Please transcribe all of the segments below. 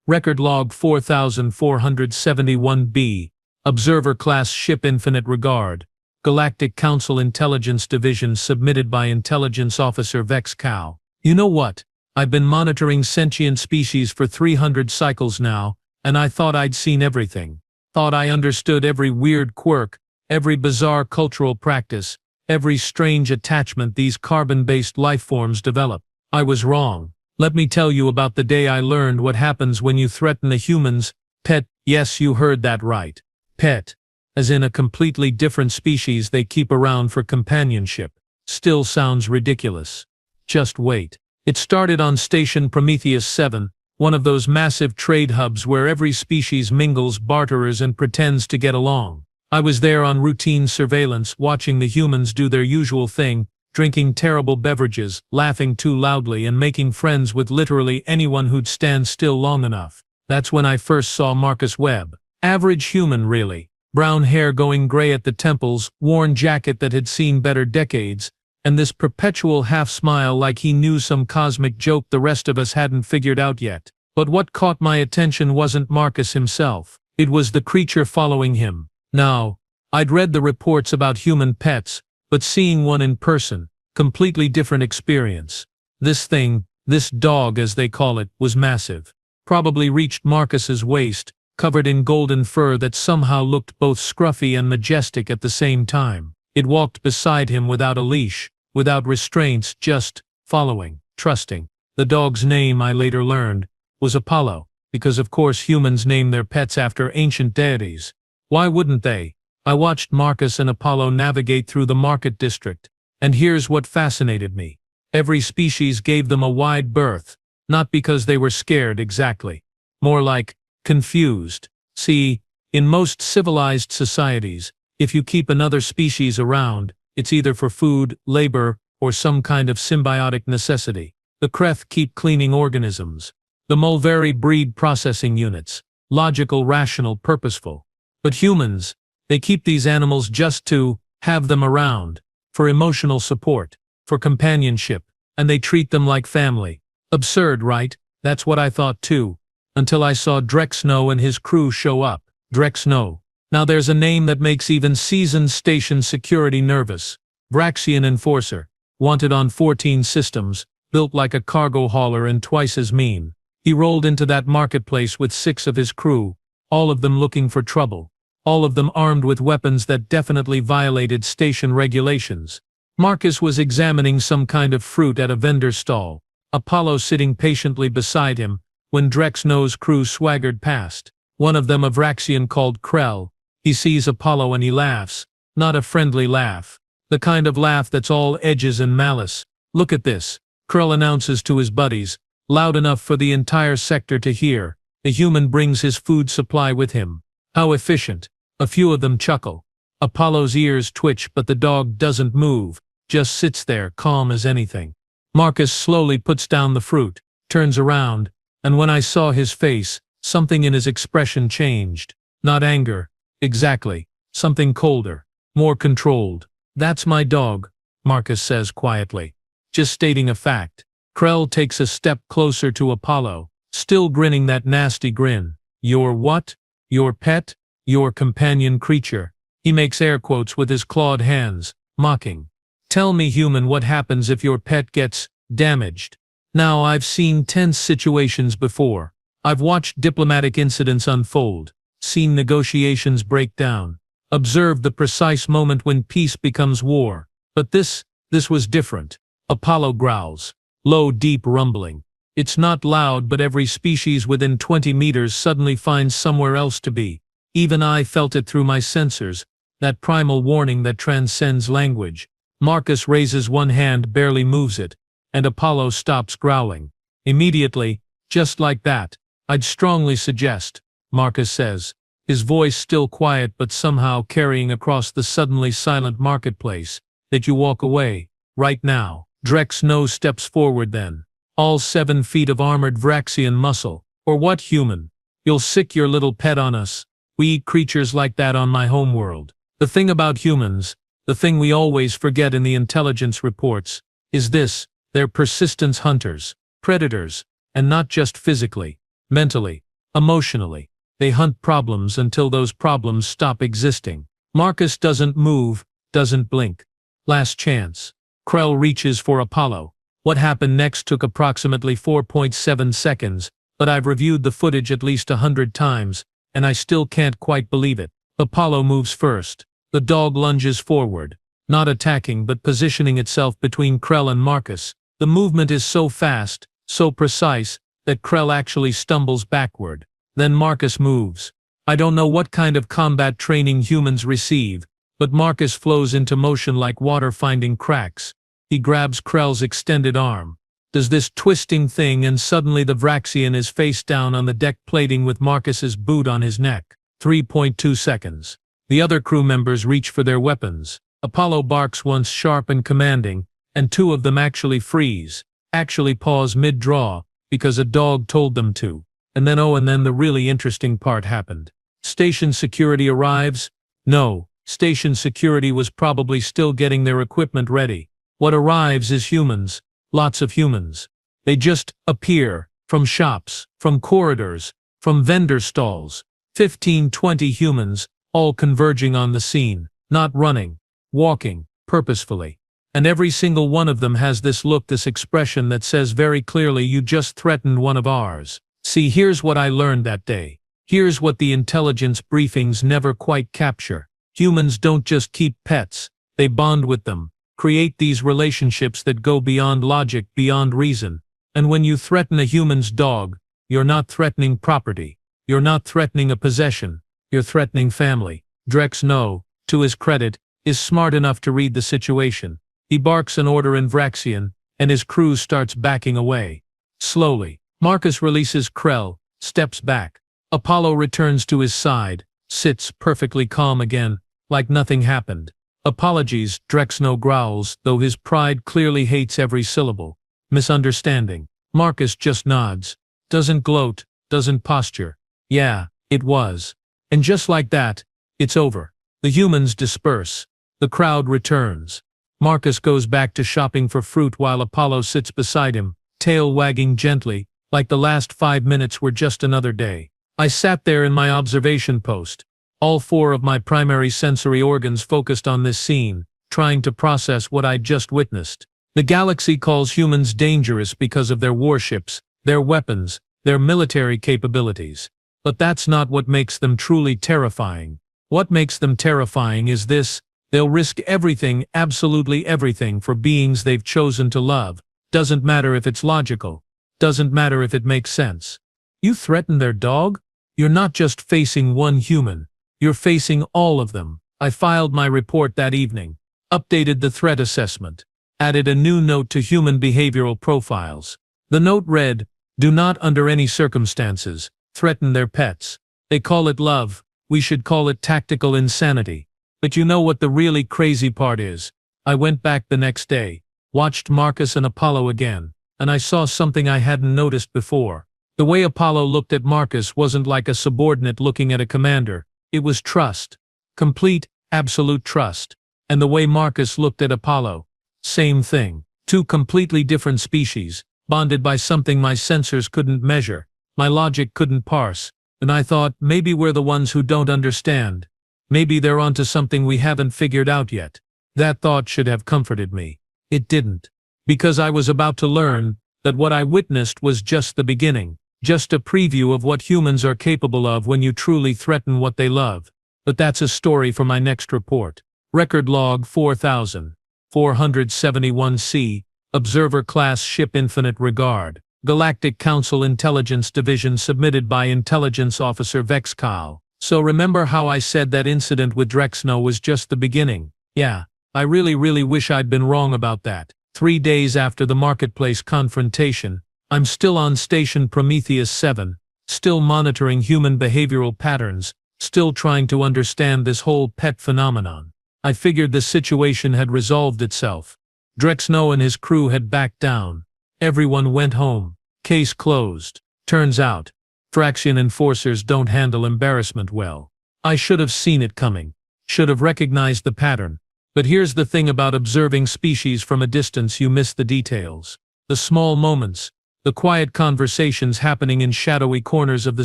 Record log 4471b. Observer Class Ship Infinite Regard. Galactic Council Intelligence Division submitted by Intelligence Officer Vex Cow. You know what? I've been monitoring sentient species for 300 cycles now, and I thought I'd seen everything. Thought I understood every weird quirk, every bizarre cultural practice, every strange attachment these carbon-based lifeforms develop. I was wrong. Let me tell you about the day I learned what happens when you threaten a human's pet. Yes, you heard that right. Pet. As in a completely different species they keep around for companionship. Still sounds ridiculous. Just wait. It started on Station Prometheus 7, one of those massive trade hubs where every species mingles, barters, and pretends to get along. I was there on routine surveillance, watching the humans do their usual thing, drinking terrible beverages, laughing too loudly, and making friends with literally anyone who'd stand still long enough. That's when I first saw Marcus Webb. Average human, really. Brown hair going gray at the temples, worn jacket that had seen better decades, and this perpetual half-smile like he knew some cosmic joke the rest of us hadn't figured out yet. But what caught my attention wasn't Marcus himself. It was the creature following him. Now, I'd read the reports about human pets, but seeing one in person, completely different experience. This thing, this dog as they call it, was massive. Probably reached Marcus's waist, covered in golden fur that somehow looked both scruffy and majestic at the same time. It walked beside him without a leash, without restraints, just following, trusting. The dog's name, I later learned, was Apollo, because of course humans name their pets after ancient deities. Why wouldn't they? I watched Marcus and Apollo navigate through the market district, and here's what fascinated me. Every species gave them a wide berth, not because they were scared exactly. More like, confused. See, in most civilized societies, if you keep another species around, it's either for food, labor, or some kind of symbiotic necessity. The Kreth keep cleaning organisms. The Mulveri breed processing units. Logical, rational, purposeful. But humans, they keep these animals just to have them around, for emotional support, for companionship, and they treat them like family. Absurd, right? That's what I thought too, until I saw Drexno and his crew show up. Drexno. Now there's a name that makes even seasoned station security nervous. Vraxian Enforcer. Wanted on 14 systems, built like a cargo hauler and twice as mean. He rolled into that marketplace with 6 of his crew, all of them looking for trouble. All of them armed with weapons that definitely violated station regulations. Marcus was examining some kind of fruit at a vendor stall, Apollo sitting patiently beside him, when Drexno's crew swaggered past. One of them, a Vraxian called Krell. He sees Apollo and he laughs. Not a friendly laugh. The kind of laugh that's all edges and malice. Look at this, Krell announces to his buddies, loud enough for the entire sector to hear. The human brings his food supply with him. How efficient. A few of them chuckle. Apollo's ears twitch, but the dog doesn't move, just sits there, calm as anything. Marcus slowly puts down the fruit, turns around, and when I saw his face, something in his expression changed. Not anger. Exactly. Something colder. More controlled. That's my dog, Marcus says quietly. Just stating a fact. Krell takes a step closer to Apollo, still grinning that nasty grin. Your what? Your pet? Your companion creature. He makes air quotes with his clawed hands, mocking. Tell me, human, what happens if your pet gets damaged? Now, I've seen tense situations before. I've watched diplomatic incidents unfold, seen negotiations break down, observed the precise moment when peace becomes war. But this was different. Apollo growls. Low, deep rumbling. It's not loud, but every species within 20 meters suddenly finds somewhere else to be. Even I felt it through my sensors, that primal warning that transcends language. Marcus raises one hand, barely moves it, and Apollo stops growling. Immediately, just like that. I'd strongly suggest, Marcus says, his voice still quiet but somehow carrying across the suddenly silent marketplace, that you walk away, right now. Drexno steps forward then. All 7 feet of armored Vraxian muscle. Or what, human? You'll sick your little pet on us. We eat creatures like that on my homeworld. The thing about humans, the thing we always forget in the intelligence reports, is this: they're persistence hunters, predators, and not just physically, mentally. Emotionally, they hunt problems until those problems stop existing. Marcus doesn't move, doesn't blink. Last chance. Krell reaches for Apollo. What happened next took approximately 4.7 seconds, but I've reviewed the footage at least 100 times, and I still can't quite believe it. Apollo moves first. The dog lunges forward, not attacking but positioning itself between Krell and Marcus. The movement is so fast, so precise, that Krell actually stumbles backward. Then Marcus moves. I don't know what kind of combat training humans receive, but Marcus flows into motion like water finding cracks. He grabs Krell's extended arm, does this twisting thing, and suddenly the Vraxian is face down on the deck plating with Marcus's boot on his neck. 3.2 seconds. The other crew members reach for their weapons. Apollo barks once sharp and commanding, and two of them actually freeze, actually pause mid-draw, because a dog told them to. And then the really interesting part happened. Station security arrives? No, station security was probably still getting their equipment ready. What arrives is humans, lots of humans. They just appear, from shops, from corridors, from vendor stalls. 15-20 humans, all converging on the scene, not running, walking, purposefully. And every single one of them has this look, this expression that says very clearly, you just threatened one of ours. See, here's what I learned that day. Here's what the intelligence briefings never quite capture. Humans don't just keep pets, they bond with them, create these relationships that go beyond logic, beyond reason. And when you threaten a human's dog, you're not threatening property. You're not threatening a possession. You're threatening family. Drex, no, to his credit, is smart enough to read the situation. He barks an order in Vraxian, and his crew starts backing away. Slowly, Marcus releases Krell, steps back. Apollo returns to his side, sits perfectly calm again, like nothing happened. Apologies, Drexno growls, though his pride clearly hates every syllable. Misunderstanding. Marcus just nods. Doesn't gloat, doesn't posture. Yeah, it was. And just like that, it's over. The humans disperse. The crowd returns. Marcus goes back to shopping for fruit while Apollo sits beside him, tail wagging gently, like the last 5 minutes were just another day. I sat there in my observation post, all 4 of my primary sensory organs focused on this scene, trying to process what I'd just witnessed. The galaxy calls humans dangerous because of their warships, their weapons, their military capabilities. But that's not what makes them truly terrifying. What makes them terrifying is this: they'll risk everything, absolutely everything, for beings they've chosen to love. Doesn't matter if it's logical. Doesn't matter if it makes sense. You threaten their dog? You're not just facing one human. You're facing all of them. I filed my report that evening, updated the threat assessment, added a new note to human behavioral profiles. The note read, "Do not under any circumstances threaten their pets. They call it love. We should call it tactical insanity." But you know what the really crazy part is? I went back the next day, watched Marcus and Apollo again, and I saw something I hadn't noticed before. The way Apollo looked at Marcus wasn't like a subordinate looking at a commander. It was trust. Complete, absolute trust. And the way Marcus looked at Apollo. Same thing. 2 completely different species, bonded by something my sensors couldn't measure, my logic couldn't parse. And I thought, maybe we're the ones who don't understand. Maybe they're onto something we haven't figured out yet. That thought should have comforted me. It didn't. Because I was about to learn that what I witnessed was just the beginning. Just a preview of what humans are capable of when you truly threaten what they love. But that's a story for my next report. Record log 4471C, Observer Class Ship Infinite Regard, Galactic Council Intelligence Division, submitted by Intelligence Officer Vex Kyle. So remember how I said that incident with Drexno was just the beginning? Yeah, I really wish I'd been wrong about that. 3 days after the marketplace confrontation, I'm still on Station Prometheus 7, still monitoring human behavioral patterns, still trying to understand this whole pet phenomenon. I figured the situation had resolved itself. Drexno and his crew had backed down. Everyone went home. Case closed. Turns out, Vraxian enforcers don't handle embarrassment well. I should have seen it coming. Should have recognized the pattern. But here's the thing about observing species from a distance: you miss the details. The small moments. The quiet conversations happening in shadowy corners of the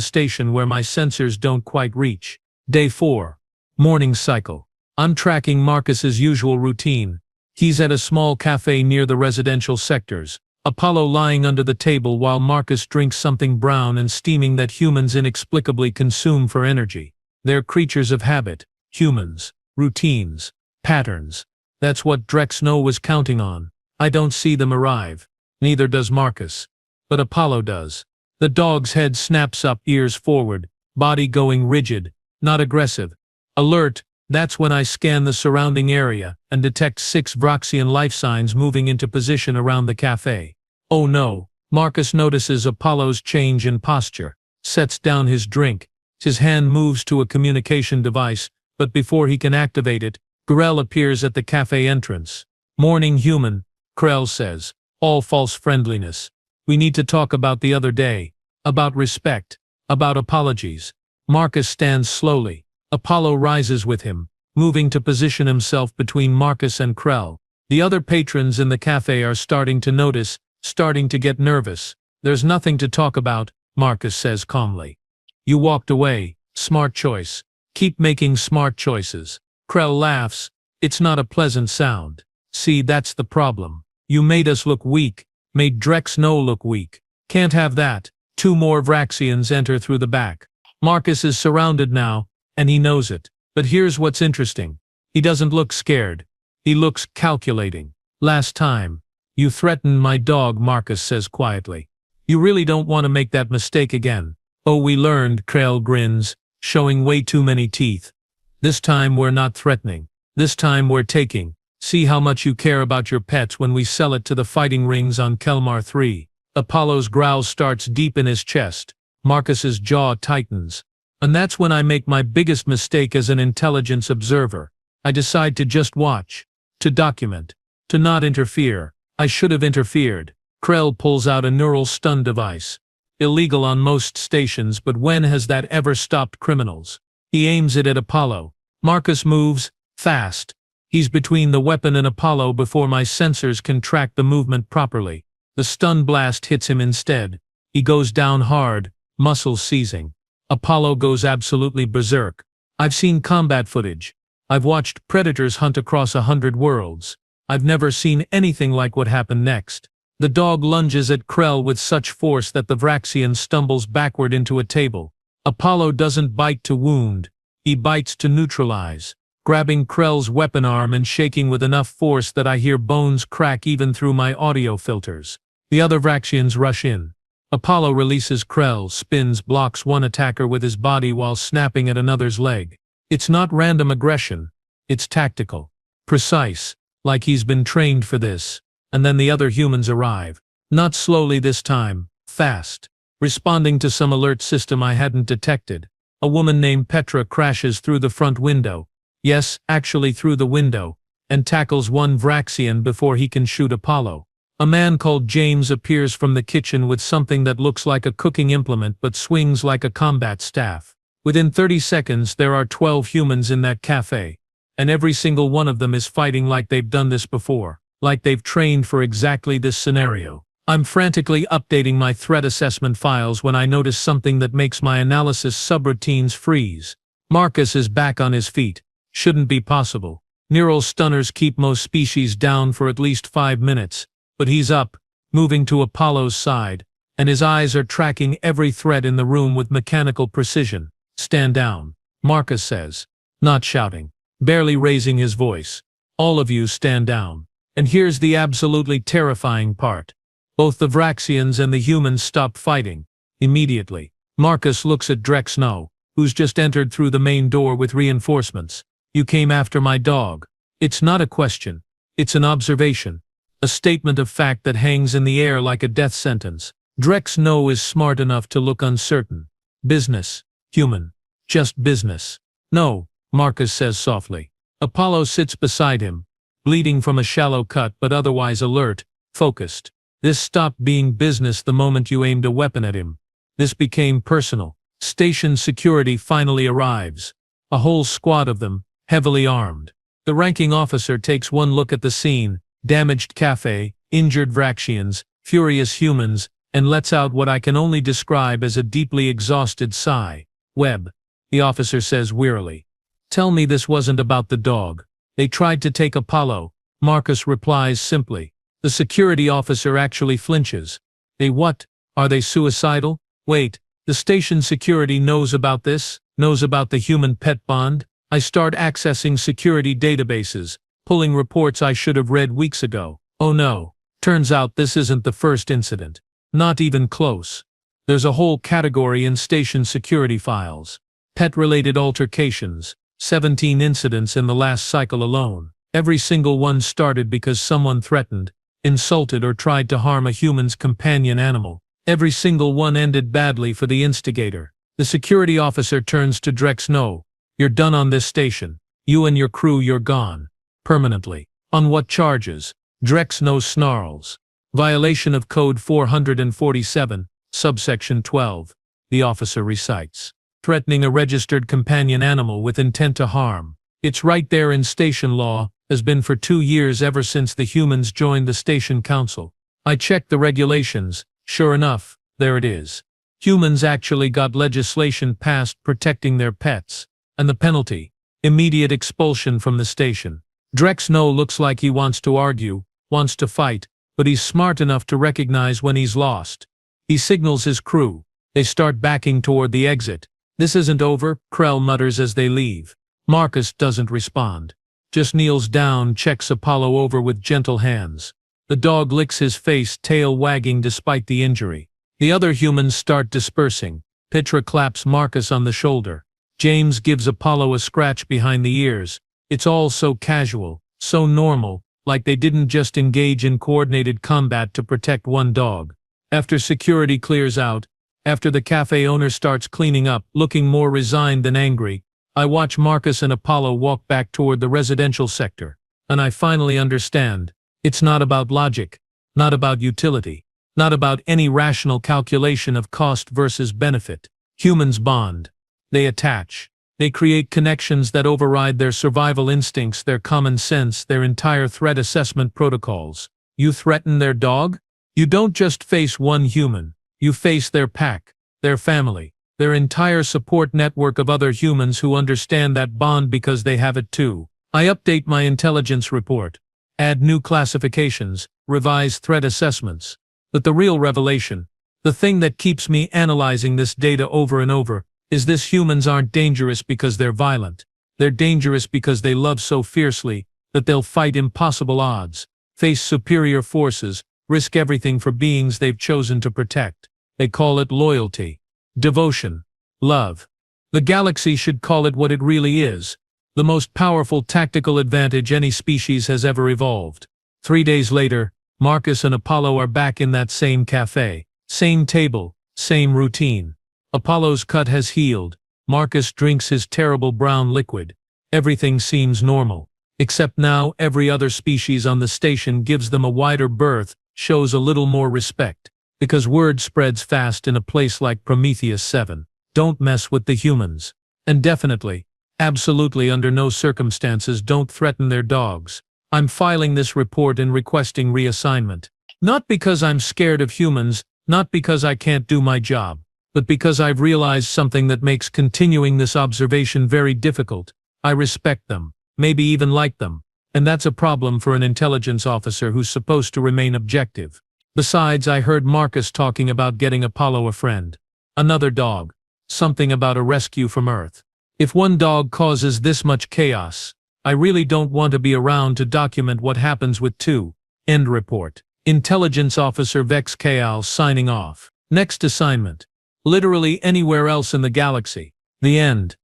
station where my sensors don't quite reach. Day 4. Morning cycle. I'm tracking Marcus's usual routine. He's at a small cafe near the residential sectors. Apollo lying under the table while Marcus drinks something brown and steaming that humans inexplicably consume for energy. They're creatures of habit. Humans. Routines. Patterns. That's what Drexno was counting on. I don't see them arrive. Neither does Marcus. But Apollo does. The dog's head snaps up, ears forward, body going rigid, not aggressive. Alert, that's when I scan the surrounding area and detect 6 Vraxian life signs moving into position around the cafe. Oh no, Marcus notices Apollo's change in posture, sets down his drink. His hand moves to a communication device, but before he can activate it, Grell appears at the cafe entrance. Morning human, Grell says, all false friendliness. We need to talk about the other day, about respect, about apologies. Marcus stands slowly. Apollo rises with him, moving to position himself between Marcus and Krell. The other patrons in the cafe are starting to notice, starting to get nervous. There's nothing to talk about, Marcus says calmly. You walked away, smart choice. Keep making smart choices. Krell laughs. It's not a pleasant sound. See, that's the problem. You made us look weak. Made Drexno look weak. Can't have that. 2 more Vraxians enter through the back. Marcus is surrounded now, and he knows it. But here's what's interesting. He doesn't look scared. He looks calculating. Last time, you threatened my dog, Marcus says quietly. You really don't want to make that mistake again. Oh, we learned, Krell grins, showing way too many teeth. This time we're not threatening. This time we're taking. See how much you care about your pets when we sell it to the fighting rings on Kelmar 3. Apollo's growl starts deep in his chest. Marcus's jaw tightens. And that's when I make my biggest mistake as an intelligence observer. I decide to just watch. To document. To not interfere. I should have interfered. Krell pulls out a neural stun device. Illegal on most stations, but when has that ever stopped criminals? He aims it at Apollo. Marcus moves, fast. He's between the weapon and Apollo before my sensors can track the movement properly. The stun blast hits him instead. He goes down hard, muscles seizing. Apollo goes absolutely berserk. I've seen combat footage. I've watched predators hunt across 100 worlds. I've never seen anything like what happened next. The dog lunges at Krell with such force that the Vraxian stumbles backward into a table. Apollo doesn't bite to wound. He bites to neutralize, grabbing Krell's weapon arm and shaking with enough force that I hear bones crack even through my audio filters. The other Vraxians rush in. Apollo releases Krell, spins, blocks one attacker with his body while snapping at another's leg. It's not random aggression. It's tactical. Precise, like he's been trained for this. And then the other humans arrive. Not slowly this time, fast. Responding to some alert system I hadn't detected. A woman named Petra crashes through the front window. Yes, actually through the window, and tackles one Vraxian before he can shoot Apollo. A man called James appears from the kitchen with something that looks like a cooking implement but swings like a combat staff. Within 30 seconds there are 12 humans in that cafe, and every single one of them is fighting like they've done this before, like they've trained for exactly this scenario. I'm frantically updating my threat assessment files when I notice something that makes my analysis subroutines freeze. Marcus is back on his feet. Shouldn't be possible. Neural stunners keep most species down for at least 5 minutes. But he's up, moving to Apollo's side, and his eyes are tracking every threat in the room with mechanical precision. Stand down, Marcus says, not shouting, barely raising his voice. All of you stand down. And here's the absolutely terrifying part. Both the Vraxians and the humans stop fighting. Immediately. Marcus looks at Drexno, who's just entered through the main door with reinforcements. You came after my dog. It's not a question. It's an observation. A statement of fact that hangs in the air like a death sentence. Drexno is smart enough to look uncertain. Business. Human. Just business. No, Marcus says softly. Apollo sits beside him, bleeding from a shallow cut but otherwise alert, focused. This stopped being business the moment you aimed a weapon at him. This became personal. Station security finally arrives. A whole squad of them, heavily armed. The ranking officer takes one look at the scene. Damaged cafe, injured Vraxians, furious humans, and lets out what I can only describe as a deeply exhausted sigh. Webb, the officer says wearily. Tell me this wasn't about the dog. They tried to take Apollo. Marcus replies simply. The security officer actually flinches. They what? Are they suicidal? Wait, the station security knows about this? Knows about the human pet bond? I start accessing security databases, pulling reports I should have read weeks ago. Oh no. Turns out this isn't the first incident. Not even close. There's a whole category in station security files. Pet-related altercations. 17 incidents in the last cycle alone. Every single one started because someone threatened, insulted or tried to harm a human's companion animal. Every single one ended badly for the instigator. The security officer turns to Drex. No, you're done on this station. You and your crew, you're gone. Permanently. On what charges? Drex no snarls. Violation of Code 447, subsection 12. The officer recites. Threatening a registered companion animal with intent to harm. It's right there in station law, has been for 2 years ever since the humans joined the station council. I checked the regulations, sure enough, there it is. Humans actually got legislation passed protecting their pets. And the penalty? Immediate expulsion from the station. Drex no looks like he wants to argue, wants to fight, but he's smart enough to recognize when he's lost. He signals his crew. They start backing toward the exit. This isn't over, Krell mutters as they leave. Marcus doesn't respond. Just kneels down, checks Apollo over with gentle hands. The dog licks his face, tail wagging despite the injury. The other humans start dispersing. Petra claps Marcus on the shoulder. James gives Apollo a scratch behind the ears. It's all so casual, so normal, like they didn't just engage in coordinated combat to protect one dog. After security clears out, after the cafe owner starts cleaning up, looking more resigned than angry, I watch Marcus and Apollo walk back toward the residential sector. And I finally understand. It's not about logic, not about utility, not about any rational calculation of cost versus benefit. Humans bond. They attach. They create connections that override their survival instincts, their common sense, their entire threat assessment protocols. You threaten their dog? You don't just face one human. You face their pack, their family, their entire support network of other humans who understand that bond because they have it too. I update my intelligence report, add new classifications, revise threat assessments. But the real revelation, the thing that keeps me analyzing this data over and over, is this: humans aren't dangerous because they're violent. They're dangerous because they love so fiercely that they'll fight impossible odds, face superior forces, risk everything for beings they've chosen to protect. They call it loyalty, devotion, love. The galaxy should call it what it really is, the most powerful tactical advantage any species has ever evolved. 3 days later, Marcus and Apollo are back in that same cafe, same table, same routine. Apollo's cut has healed. Marcus drinks his terrible brown liquid. Everything seems normal. Except now every other species on the station gives them a wider berth, shows a little more respect. Because word spreads fast in a place like Prometheus 7. Don't mess with the humans. And definitely, absolutely under no circumstances don't threaten their dogs. I'm filing this report and requesting reassignment. Not because I'm scared of humans, not because I can't do my job, but because I've realized something that makes continuing this observation very difficult. I respect them, maybe even like them, and that's a problem for an intelligence officer who's supposed to remain objective. Besides, I heard Marcus talking about getting Apollo a friend. Another dog. Something about a rescue from Earth. If one dog causes this much chaos, I really don't want to be around to document what happens with two. End report. Intelligence Officer Vex Kaal signing off. Next assignment. Literally anywhere else in the galaxy. The end.